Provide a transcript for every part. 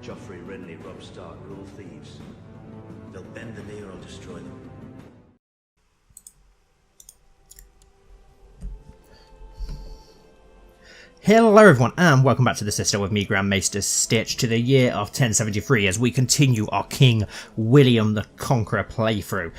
Joffrey, Renly, Robb Stark are all thieves. They'll bend the knee or I'll destroy them. Hello everyone and welcome back to the Citadel with me, Grand Maester Stitch, to the year of 1073 as we continue our King William the Conqueror playthrough.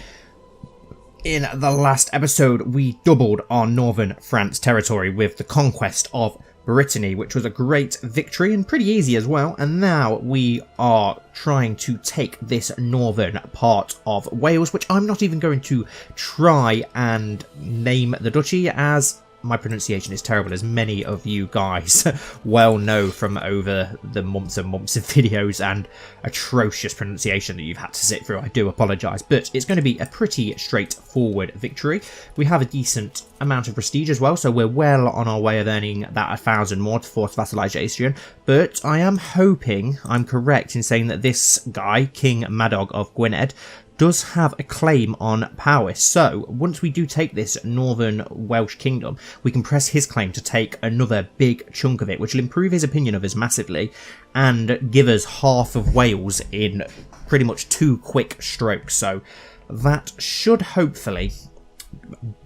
In the last episode we doubled our northern France territory with the conquest of Brittany, which was a great victory and pretty easy as well, and now we are trying to take this northern part of Wales, which I'm not even going to try and name the duchy, as my pronunciation is terrible, as many of you guys well know from over the months and months of videos and atrocious pronunciation that you've had to sit through. I do apologise, but it's going to be a pretty straightforward victory. We have a decent amount of prestige as well, so we're well on our way of earning that 1,000 more to force vassalize Adrian, but I am hoping I'm correct in saying that this guy, King Madog of Gwynedd, does have a claim on Powys. So once we do take this northern Welsh kingdom, we can press his claim to take another big chunk of it, which will improve his opinion of us massively and give us half of Wales in pretty much 2 quick strokes. So that should hopefully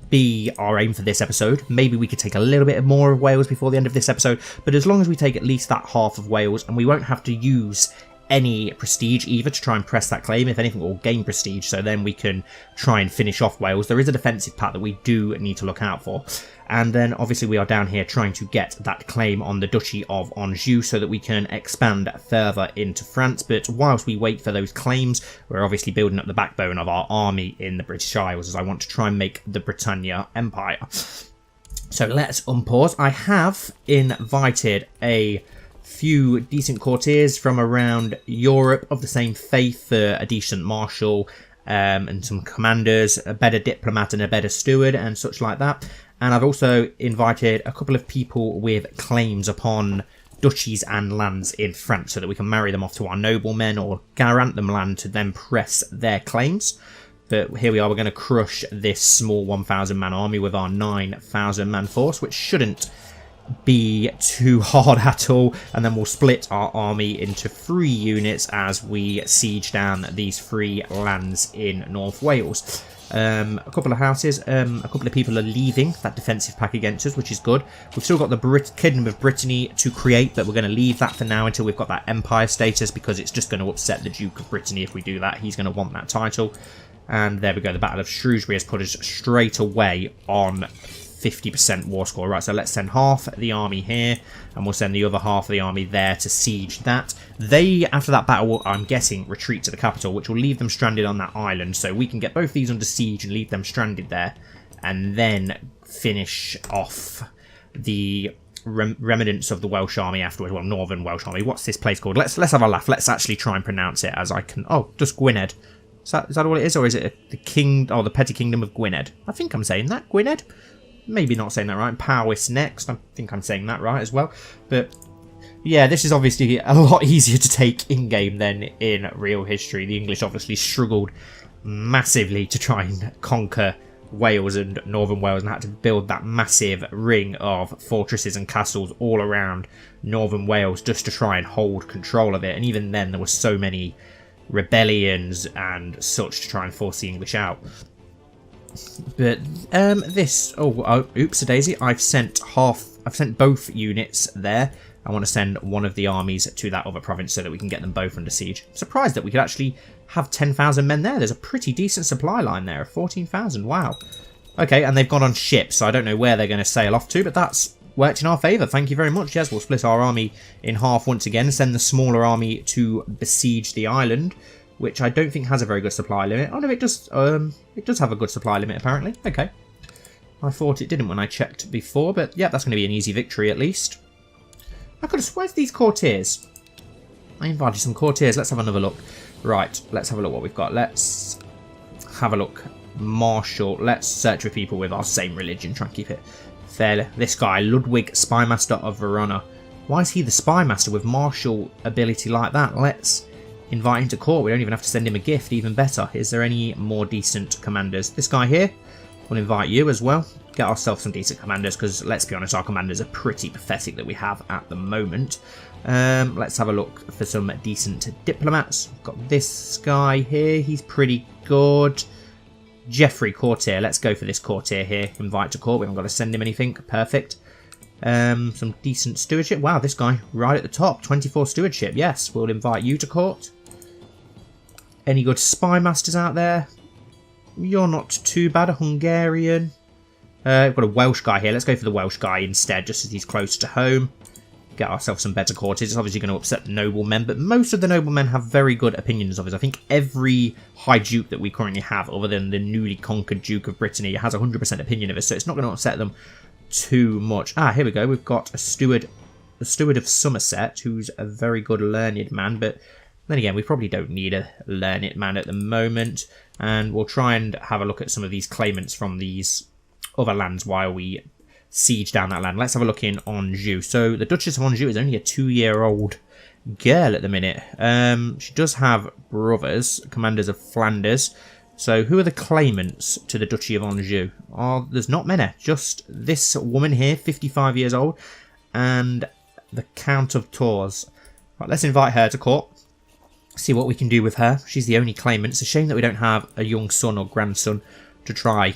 be our aim for this episode. Maybe we could take a little bit more of Wales before the end of this episode, but as long as we take at least that half of Wales, and we won't have to use any prestige either to try and press that claim. If anything, we'll gain prestige, so then we can try and finish off Wales. There is a defensive pact that we do need to look out for. And then obviously we are down here trying to get that claim on the Duchy of Anjou so that we can expand further into France. But whilst we wait for those claims, we're obviously building up the backbone of our army in the British Isles, as I want to try and make the Britannia Empire. So let's unpause. I have invited a few decent courtiers from around Europe of the same faith for a decent marshal and some commanders, a better diplomat and a better steward and such like that. And I've also invited a couple of people with claims upon duchies and lands in France so that we can marry them off to our noblemen or grant them land to then press their claims. But here we are, we're going to crush this small 1,000 man army with our 9,000 man force, which shouldn't be too hard at all, and then we'll split our army into 3 units as we siege down these 3 lands in North Wales. A couple of houses, a couple of people are leaving that defensive pack against us, which is good. We've still got the Kingdom of Brittany to create, but we're going to leave that for now until we've got that empire status, because it's just going to upset the Duke of Brittany if we do that. He's going to want that title. And there we go, the Battle of Shrewsbury has put us straight away on 50% war score. Right, so let's send half the army here, and we'll send the other half of the army there to siege that. They, after that battle, will, I'm guessing, retreat to the capital, which will leave them stranded on that island, so we can get both these under siege and leave them stranded there, and then finish off the remnants of the Welsh army afterwards. Well, Northern Welsh army. What's this place called? Let's have a laugh. Let's actually try and pronounce it as I can. Oh, just Gwynedd. Is that all it is, or is it the the petty kingdom of Gwynedd? I think I'm saying that. Gwynedd? Maybe not saying that right. Powys next. I think I'm saying that right as well. But yeah, this is obviously a lot easier to take in-game than in real history. The English obviously struggled massively to try and conquer Wales and Northern Wales, and had to build that massive ring of fortresses and castles all around Northern Wales just to try and hold control of it. And even then, there were so many rebellions and such to try and force the English out. But this, oops a daisy, I've sent both units there. I want to send one of the armies to that other province so that we can get them both under siege. I'm surprised that we could actually have 10,000 men there. There's a pretty decent supply line there of 14,000. Wow. Okay, and they've gone on ships, so I don't know where they're going to sail off to, but that's worked in our favour. Thank you very much. Yes, we'll split our army in half once again, send the smaller army to besiege the island, which I don't think has a very good supply limit. Oh no, it does have a good supply limit apparently. Okay. I thought it didn't when I checked before, but yeah, that's going to be an easy victory at least. I could have swears these courtiers. I invited some courtiers. Let's have another look. Right, let's have a look what we've got. Let's have a look. Marshal. Let's search for people with our same religion. Try and keep it fair. This guy, Ludwig, Spymaster of Verona. Why is he the Spymaster with martial ability like that? Let's invite him to court. We don't even have to send him a gift. Even better. Is there any more decent commanders? This guy here, We'll invite you as well. Get ourselves some decent commanders, because let's be honest, our commanders are pretty pathetic that we have at the moment. Let's have a look for some decent diplomats. We've got this guy here. He's pretty good. Geoffrey, courtier. Let's go for this courtier here. Invite to court. We haven't got to send him anything. Perfect. Some decent stewardship. Wow, this guy right at the top. 24 stewardship. Yes, we'll invite you to court. Any good spy masters out there? You're not too bad. A Hungarian. We've got a Welsh guy here. Let's go for the Welsh guy instead, just as he's close to home. Get ourselves some better courtiers. It's obviously going to upset the noblemen, but most of the noblemen have very good opinions of us. I think every High Duke that we currently have, other than the newly conquered Duke of Brittany, has a 100% opinion of us, so it's not going to upset them too much. Ah, here we go. We've got a steward of Somerset, who's a very good learned man, but then again, we probably don't need a learned man at the moment, and we'll try and have a look at some of these claimants from these other lands while we siege down that land. Let's have a look in Anjou. So the Duchess of Anjou is only a 2-year-old girl at the minute. She does have brothers, commanders of Flanders. So who are the claimants to the Duchy of Anjou? Oh, there's not many. Just this woman here, 55 years old, and the Count of Tours. Right, let's invite her to court. See what we can do with her. She's the only claimant. It's a shame that we don't have a young son or grandson to try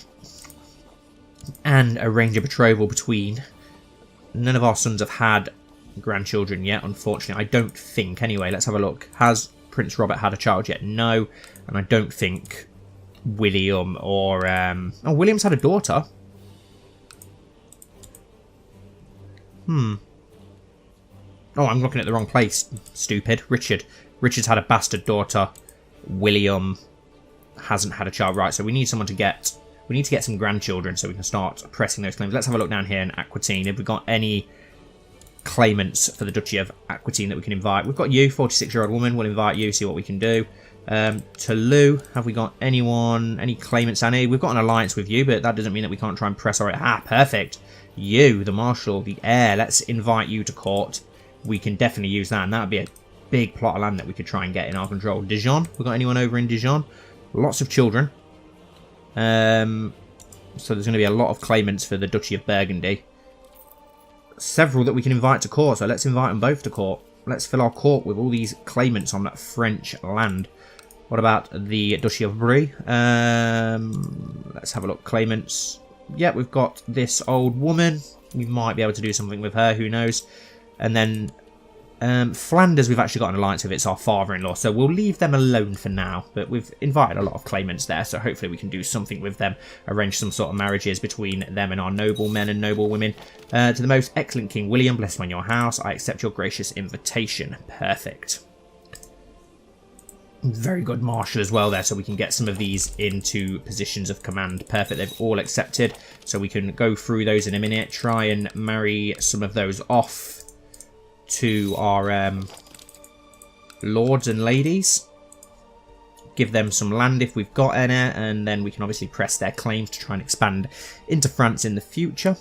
and arrange a betrothal between. None of our sons have had grandchildren yet, unfortunately. I don't think. Anyway, let's have a look. Has Prince Robert had a child yet? No. And I don't think William or... Oh, William's had a daughter. Oh, I'm looking at the wrong place. Stupid. Richard's had a bastard daughter. William hasn't had a child. Right, so we need someone to get... We need to get some grandchildren so we can start pressing those claims. Let's have a look down here in Aquitaine. Have we got any claimants for the Duchy of Aquitaine that we can invite? We've got you, 46-year-old woman. We'll invite you, see what we can do. Toulouse, have we got anyone, any claimants down here? We've got an alliance with you, but that doesn't mean that we can't try and press our... Ah, perfect. You, the Marshal, the heir. Let's invite you to court. We can definitely use that, and that would be a big plot of land that we could try and get in our control. Dijon, we got anyone over in Dijon? Lots of children. So there's going to be a lot of claimants for the Duchy of Burgundy. Several that we can invite to court, so let's invite them both to court. Let's fill our court with all these claimants on that French land. What about the Duchy of Brie? Let's have a look. Claimants. Yeah, we've got this old woman. We might be able to do something with her, who knows. And then Flanders, we've actually got an alliance with. It's our father-in-law, so we'll leave them alone for now. But we've invited a lot of claimants there, so hopefully we can do something with them. Arrange some sort of marriages between them and our noblemen and noblewomen. To the most excellent King William, blessed on your house, I accept your gracious invitation. Perfect. Very good Marshal as well there, so we can get some of these into positions of command. Perfect, they've all accepted, so we can go through those in a minute. Try and marry some of those off to our lords and ladies. Give them some land if we've got any, and then we can obviously press their claims to try and expand into France in the future.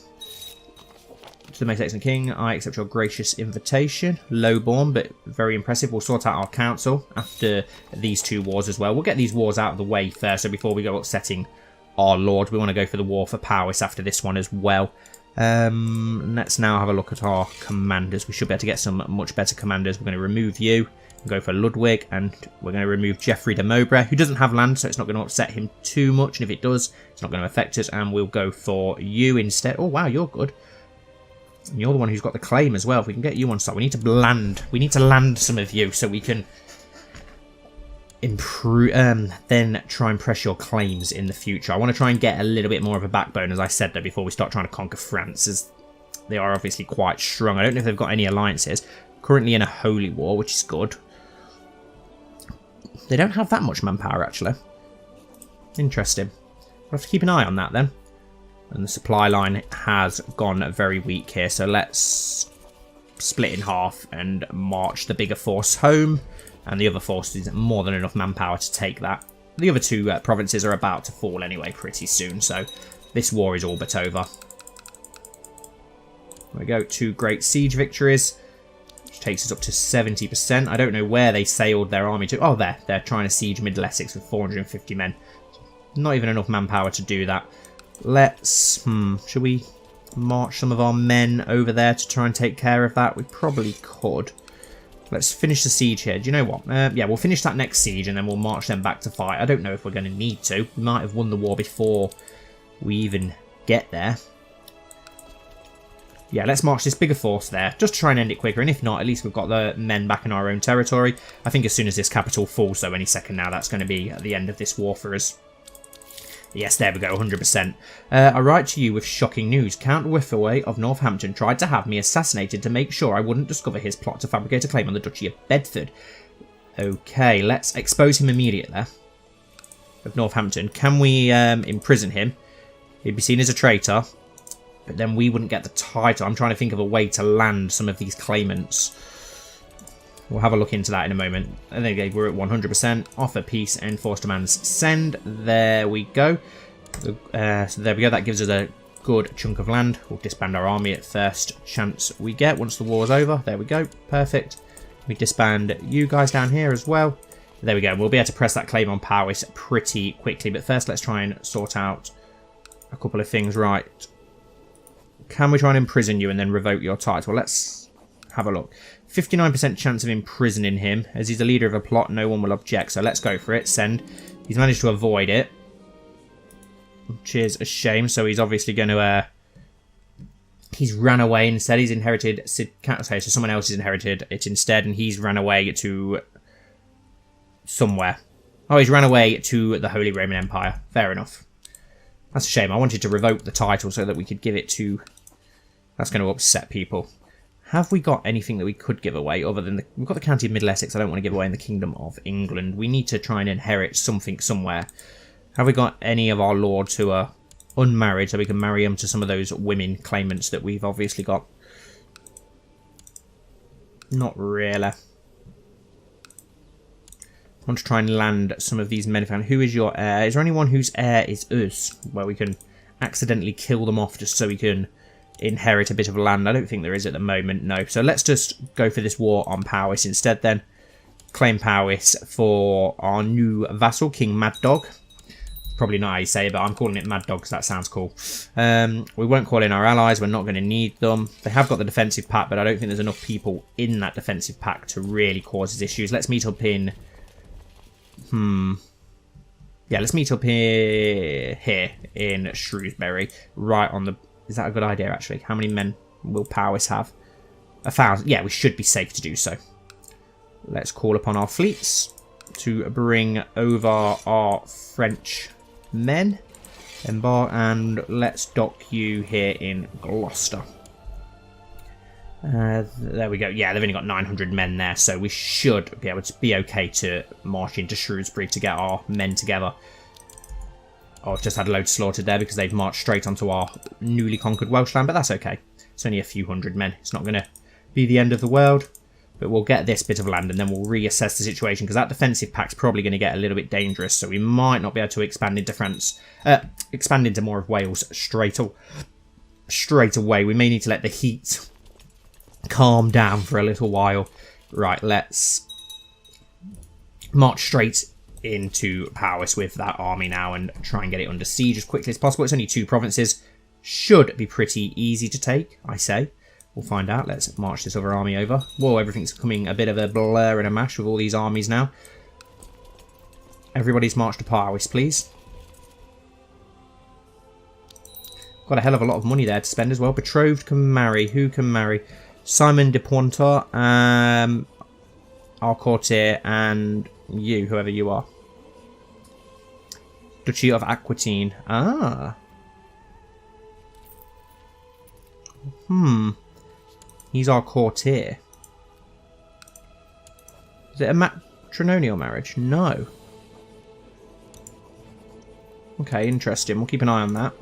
To the most excellent king, I accept your gracious invitation. Low-born, but very impressive. We'll sort out our council after these two wars as well. We'll get these wars out of the way first, so before we go upsetting our lord, we want to go for the war for Powys after this one as well. Let's now have a look at our commanders. We should be able to get some much better commanders. We're going to remove you and go for Ludwig, and we're going to remove Geoffrey de Mowbray, who doesn't have land, so it's not going to upset him too much, and if it does, it's not going to affect us, and we'll go for you instead. Oh wow, you're good. And you're the one who's got the claim as well. If we can get you on side, we need to land. We need to land some of you so we can improve. Then try and press your claims in the future. I want to try and get a little bit more of a backbone, as I said there before we start trying to conquer France, as they are obviously quite strong. I don't know if they've got any alliances. Currently in a holy war, which is good. They don't have that much manpower actually. Interesting. We'll have to keep an eye on that then. And the supply line has gone very weak here, so let's split in half and march the bigger force home. And the other force is more than enough manpower to take that. The other two provinces are about to fall anyway pretty soon, so this war is all but over. There we go, 2 great siege victories, which takes us up to 70%. I don't know where they sailed their army to. Oh, there. They're trying to siege Middle Essex with 450 men. Not even enough manpower to do that. Let's, should we march some of our men over there to try and take care of that? We probably could. Let's finish the siege here. Do you know what? Yeah, we'll finish that next siege and then we'll march them back to fight. I don't know if we're going to need to. We might have won the war before we even get there. Yeah, let's march this bigger force there, just to try and end it quicker, and if not, at least we've got the men back in our own territory. I think as soon as this capital falls, though, any second now, that's going to be at the end of this war for us. Yes, there we go, 100%. I write to you with shocking news. Count Whiffaway of Northampton tried to have me assassinated to make sure I wouldn't discover his plot to fabricate a claim on the Duchy of Bedford. Okay, let's expose him immediately. Of Northampton. Can we imprison him? He'd be seen as a traitor. But then we wouldn't get the title. I'm trying to think of a way to land some of these claimants. We'll have a look into that in a moment. I think we're at 100%. Offer peace, enforce demands, send. There we go. So there we go. That gives us a good chunk of land. We'll disband our army at first chance we get once the war's over. There we go. Perfect. We disband you guys down here as well. There we go. We'll be able to press that claim on Powys pretty quickly. But first, let's try and sort out a couple of things. Right. Can we try and imprison you and then revoke your title? Let's have a look. 59% chance of imprisoning him. As he's the leader of a plot, no one will object. So let's go for it. Send. He's managed to avoid it, which is a shame. So he's obviously going to... he's ran away instead. He's inherited... Okay, so someone else has inherited it instead, and he's ran away to... somewhere. Oh, he's ran away to the Holy Roman Empire. Fair enough. That's a shame. I wanted to revoke the title so that we could give it to... That's going to upset people. Have we got anything that we could give away other than... We've got the County of Middle Essex I don't want to give away in the Kingdom of England. We need to try and inherit something somewhere. Have we got any of our lords who are unmarried so we can marry them to some of those women claimants that we've obviously got? Not really. I want to try and land some of these men. Who is your heir? Is there anyone whose heir is us? Where we can accidentally kill them off just so we can inherit a bit of land? I don't think there is at the moment, no. So let's just go for this war on Powys instead then. Claim Powys for our new vassal, King Mad Dog. Probably not how you say it, but I'm calling it Mad Dog because that sounds cool. We won't call in our allies. We're not going to need them. They have got the defensive pact, but I don't think there's enough people in that defensive pact to really cause us issues. Let's meet up in... Yeah, let's meet up here in Shrewsbury, right on the... Is that a good idea, actually? How many men will Powys have? 1,000. Yeah, we should be safe to do so. Let's call upon our fleets to bring over our French men. Embark, and let's dock you here in Gloucester. There we go. Yeah, they've only got 900 men there, so we should be able to be okay to march into Shrewsbury to get our men together. Oh, I've just had a load slaughtered there because they've marched straight onto our newly conquered Welsh land, but that's okay. It's only a few hundred men. It's not going to be the end of the world, but we'll get this bit of land and then we'll reassess the situation because that defensive pact's probably going to get a little bit dangerous, so we might not be able to expand into France, expand into more of Wales straight away. We may need to let the heat calm down for a little while. Right, let's march straight into Powys with that army now and try and get it under siege as quickly as possible. It's only 2 provinces. Should be pretty easy to take, I say. We'll find out. Let's march this other army over. Whoa, everything's becoming a bit of a blur and a mash with all these armies now. Everybody's marched to Powys, please. Got a hell of a lot of money there to spend as well. Betrothed can marry. Who can marry? Simon de Pointer, our courtier, and you, whoever you are. Duchy of Aquitaine. Ah. He's our courtier. Is it a matrimonial marriage? No. Okay, interesting. We'll keep an eye on that.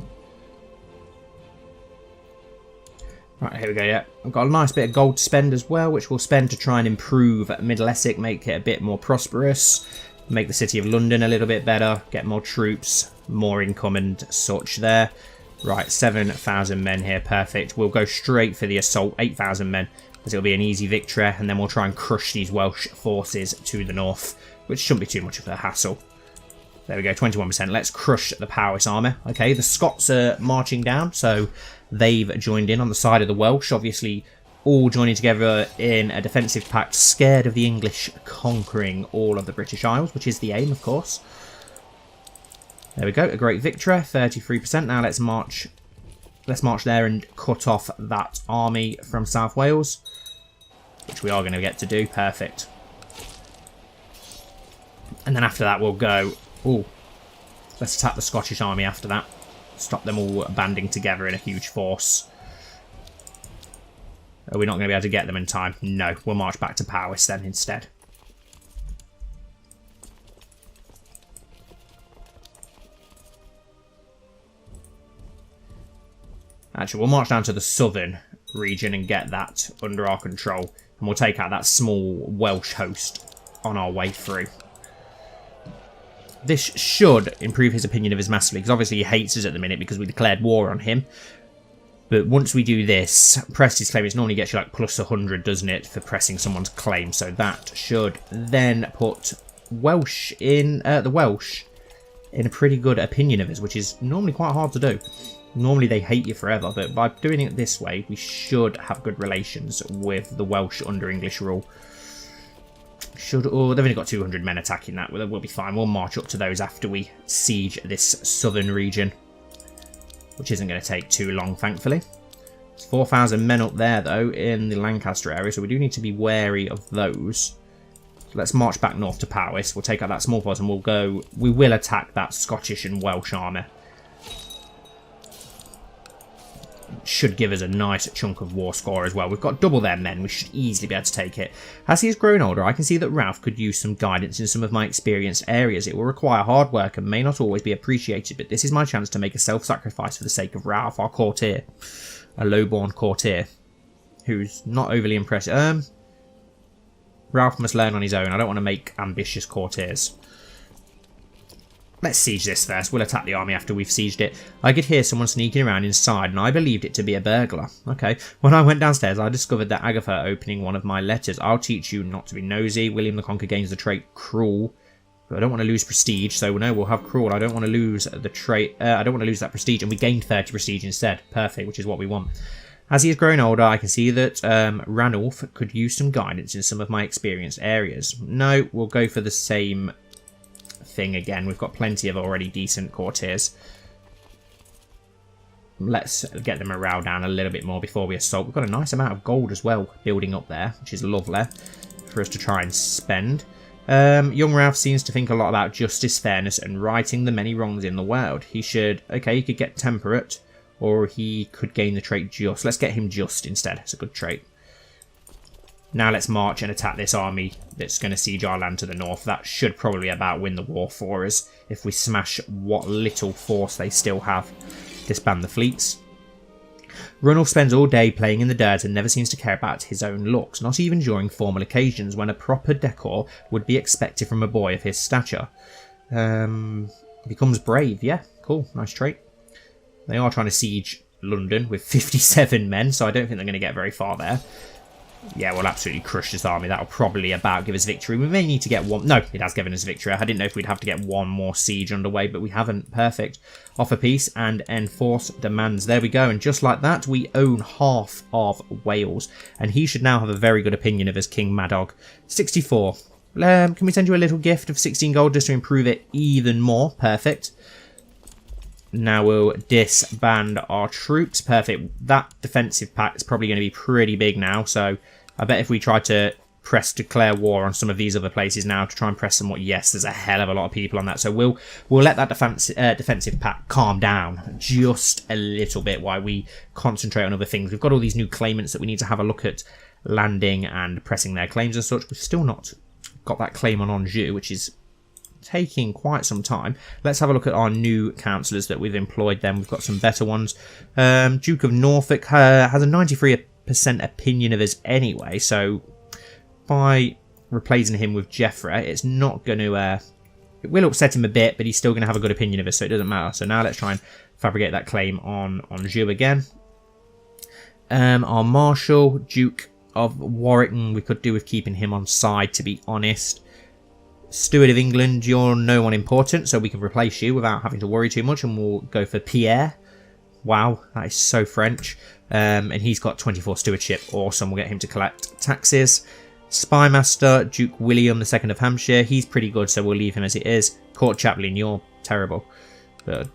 Right, here we go, yeah. I've got a nice bit of gold to spend as well, which we'll spend to try and improve Middle Essex, make it a bit more prosperous, make the City of London a little bit better, get more troops, more income and such there. Right, 7,000 men here, perfect. We'll go straight for the assault, 8,000 men, because it'll be an easy victory, and then we'll try and crush these Welsh forces to the north, which shouldn't be too much of a hassle. There we go, 21%. Let's crush the Powys army. Okay, the Scots are marching down, so they've joined in on the side of the Welsh. Obviously, all joining together in a defensive pact, scared of the English conquering all of the British Isles, which is the aim, of course. There we go, a great victory, 33%. Now let's march there and cut off that army from South Wales, which we are going to get to do. Perfect. And then after that we'll go... Ooh, let's attack the Scottish army after that. Stop them all banding together in a huge force. Are we not going to be able to get them in time? No, we'll march back to Powys then instead. Actually, we'll march down to the southern region and get that under our control. And we'll take out that small Welsh host on our way through. This should improve his opinion of us massively, because obviously he hates us at the minute because we declared war on him. But once we do this, press his claim, it normally gets you like plus 100, doesn't it, for pressing someone's claim. So that should then put Welsh in the Welsh in a pretty good opinion of us, which is normally quite hard to do. Normally they hate you forever, but by doing it this way, we should have good relations with the Welsh under English rule. Oh, they've only got 200 men attacking that. We'll be fine. We'll march up to those after we siege this southern region, which isn't going to take too long, thankfully. There's 4,000 men up there, though, in the Lancaster area, so we do need to be wary of those. So let's march back north to Powys. We'll take out that small force and we will attack that Scottish and Welsh army. Should give us a nice chunk of war score as well. We've got double their men. We should easily be able to take it. As he has grown older, I can see that Ralph could use some guidance in some of my experienced areas. It will require hard work and may not always be appreciated, but this is my chance to make a self-sacrifice for the sake of Ralph, our courtier. A low-born courtier who's not overly impressive. Ralph must learn on his own. I don't want to make ambitious courtiers. Let's siege this first. We'll attack the army after we've sieged it. I could hear someone sneaking around inside, and I believed it to be a burglar. Okay. When I went downstairs, I discovered that Agatha opening one of my letters. I'll teach you not to be nosy. William the Conqueror gains the trait cruel. But I don't want to lose prestige, so no, we'll have cruel. I don't want to lose the trait. I don't want to lose that prestige, and we gained 30 prestige instead. Perfect, which is what we want. As he has grown older, I can see that Ranulf could use some guidance in some of my experienced areas. No, we'll go for the same thing again. We've got plenty of already decent courtiers. Let's get the morale down a little bit more before we assault. We've got a nice amount of gold as well building up there, which is lovely for us to try and spend. Young Ralph seems to think a lot about justice, fairness, and righting the many wrongs in the world. He should, okay, he could get temperate, or he could gain the trait just. Let's get him just instead. It's a good trait. Now let's march and attack this army that's going to siege our land to the north. That should probably about win the war for us if we smash what little force they still have. Disband the fleets. Ranulf spends all day playing in the dirt and never seems to care about his own looks, not even during formal occasions when a proper decor would be expected from a boy of his stature. Becomes brave, yeah, cool, nice trait. They are trying to siege London with 57 men, so I don't think they're going to get very far there. Yeah, we'll absolutely crush this army. That'll probably about give us victory. We may need to get one... No, it has given us victory. I didn't know if we'd have to get one more siege underway, but we haven't. Perfect. Offer peace and enforce demands. There we go. And just like that, we own half of Wales. And he should now have a very good opinion of us, King Madog. 64. Can we send you a little gift of 16 gold just to improve it even more? Perfect. Now we'll disband our troops. Perfect. That defensive pact is probably going to be pretty big now. So I bet if we try to declare war on some of these other places now to try and press somewhat, yes, there's a hell of a lot of people on that. So we'll let that defensive pact calm down just a little bit while we concentrate on other things. We've got all these new claimants that we need to have a look at landing and pressing their claims and such. We've still not got that claim on Anjou, which is taking quite some time. Let's have a look at our new councillors that we've employed then. We've got some better ones. Duke of Norfolk has a 93% opinion of us anyway, so by replacing him with Jeffrey, it's not going to... it will upset him a bit, but he's still going to have a good opinion of us, so it doesn't matter. So now let's try and fabricate that claim on Anjou again. Our Marshal, Duke of Warwick, we could do with keeping him on side, to be honest. Steward of England, you're no one important, so we can replace you without having to worry too much, and we'll go for Pierre. Wow, that is so French. And he's got 24 stewardship. Awesome, we'll get him to collect taxes. Spy Master, Duke William the Second of Hampshire. He's pretty good, so we'll leave him as it is. Court Chaplain, you're terrible. But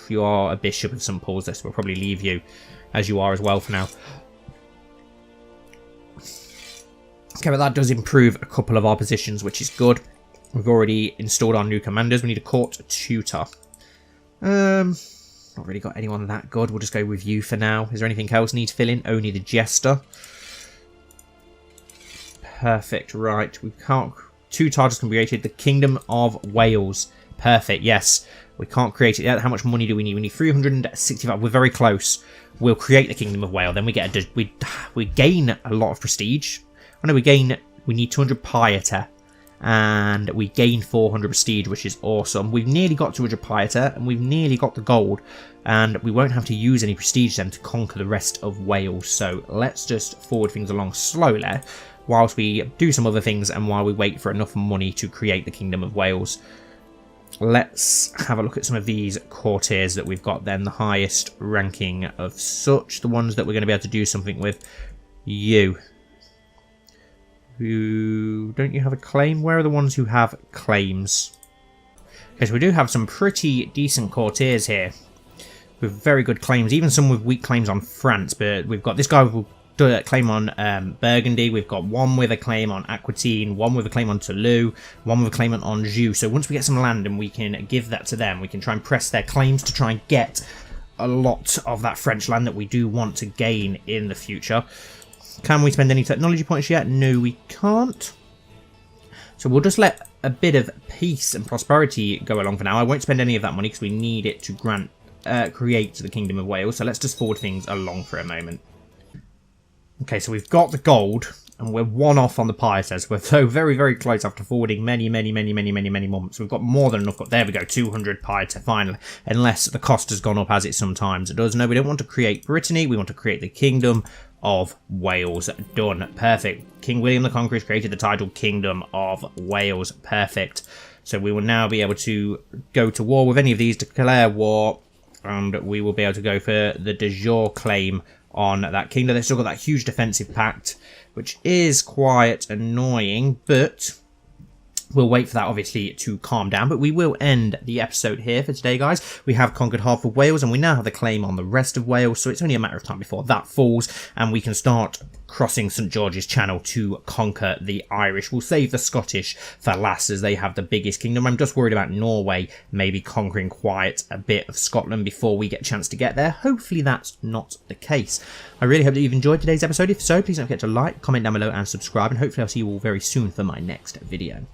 you are a bishop of St. Paul's, so we'll probably leave you as you are as well for now. Okay, but that does improve a couple of our positions, which is good. We've already installed our new commanders. We need a court tutor. Not really got anyone that good. We'll just go with you for now. Is there anything else need to fill in? Only the jester. Perfect. Right. We can't. 2 titles can be created. The Kingdom of Wales. Perfect. Yes. We can't create it yet. How much money do we need? We need 365. We're very close. We'll create the Kingdom of Wales. Then we get we gain a lot of prestige. I know we need 200 piety. And we gain 400 prestige, which is awesome. We've nearly got 200 piety, and we've nearly got the gold. And we won't have to use any prestige then to conquer the rest of Wales. So let's just forward things along slowly, whilst we do some other things and while we wait for enough money to create the Kingdom of Wales. Let's have a look at some of these courtiers that we've got then. The highest ranking of such. The ones that we're going to be able to do something with. You. Don't you have a claim? Where are the ones who have claims? Okay, so we do have some pretty decent courtiers here with very good claims, even some with weak claims on France. But we've got this guy with a claim on Burgundy. We've got one with a claim on Aquitaine, one with a claim on Toulouse, one with a claim on Anjou. So once we get some land and we can give that to them, we can try and press their claims to try and get a lot of that French land that we do want to gain in the future. Can we spend any technology points yet? No, we can't. So we'll just let a bit of peace and prosperity go along for now. I won't spend any of that money because we need it to create the Kingdom of Wales. So let's just forward things along for a moment. Okay, so we've got the gold and we're 1 off on the pieties. We're so very, very close after forwarding many months. We've got more than enough. There we go, 200 piety finally. Unless the cost has gone up as it sometimes does. No, we don't want to create Brittany. We want to create the Kingdom of Wales. Done. Perfect. King William the Conqueror has created the title Kingdom of Wales. Perfect. So we will now be able to go to war with any of these, declare war, and we will be able to go for the de jure claim on that kingdom. They've still got that huge defensive pact, which is quite annoying, but we'll wait for that, obviously, to calm down. But we will end the episode here for today, guys. We have conquered half of Wales, and we now have the claim on the rest of Wales, so it's only a matter of time before that falls, and we can start crossing St. George's Channel to conquer the Irish. We'll save the Scottish for last, as they have the biggest kingdom. I'm just worried about Norway maybe conquering quite a bit of Scotland before we get a chance to get there. Hopefully that's not the case. I really hope that you've enjoyed today's episode. If so, please don't forget to like, comment down below, and subscribe, and hopefully I'll see you all very soon for my next video.